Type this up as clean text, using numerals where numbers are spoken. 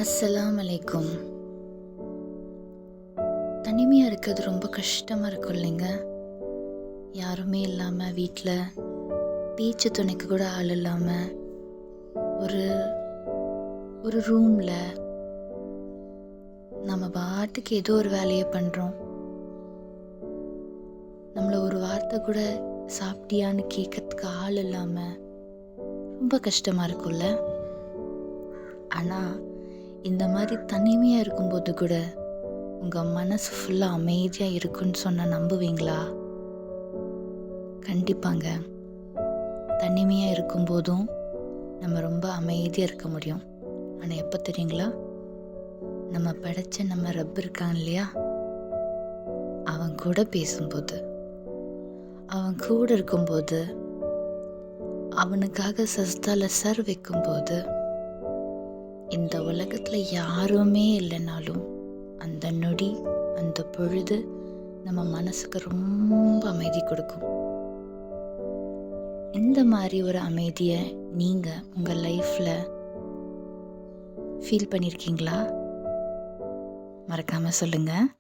அஸ்ஸலாம் அலைக்கும். தனிமையாக இருக்கிறது ரொம்ப கஷ்டமாக இருக்கும் இல்லைங்க. யாருமே இல்லாமல் வீட்டில் பேச்சு துணைக்கு கூட ஆள் இல்லாமல் ஒரு ஒரு ரூமில் நம்ம பாட்டுக்கு ஏதோ ஒரு வேலையை பண்ணுறோம். நம்மளை ஒரு வார்த்தை கூட சாப்பிட்டியான்னு கேட்கறதுக்கு ஆள் இல்லாமல் ரொம்ப கஷ்டமாக இருக்கும்ல. ஆனால் இந்த மாதிரி தனிமையாக இருக்கும்போது கூட உங்கள் மனசு ஃபுல்லாக அமைதியாக இருக்குன்னு சொன்னால் நம்புவீங்களா? கண்டிப்பாங்க. தனிமையாக இருக்கும்போதும் நம்ம ரொம்ப அமைதியாக இருக்க முடியும். ஆனால் எப்போ தெரியுங்களா? நம்ம படைச்ச நம்ம ரப் இருக்கான் இல்லையா, அவன் கூட பேசும்போது, அவன் கூட இருக்கும்போது, அவனுக்காக சஸ்தால சர் வைக்கும்போது, இந்த உலகத்தில் யாருமே இல்லைனாலும் அந்த நொடி, அந்த பொழுது நம்ம மனசுக்கு ரொம்ப அமைதி கொடுக்கும். இந்த மாதிரி ஒரு அமைதியை நீங்கள் உங்கள் லைஃப்பில் ஃபீல் பண்ணியிருக்கீங்களா? மறக்காமல் சொல்லுங்கள்.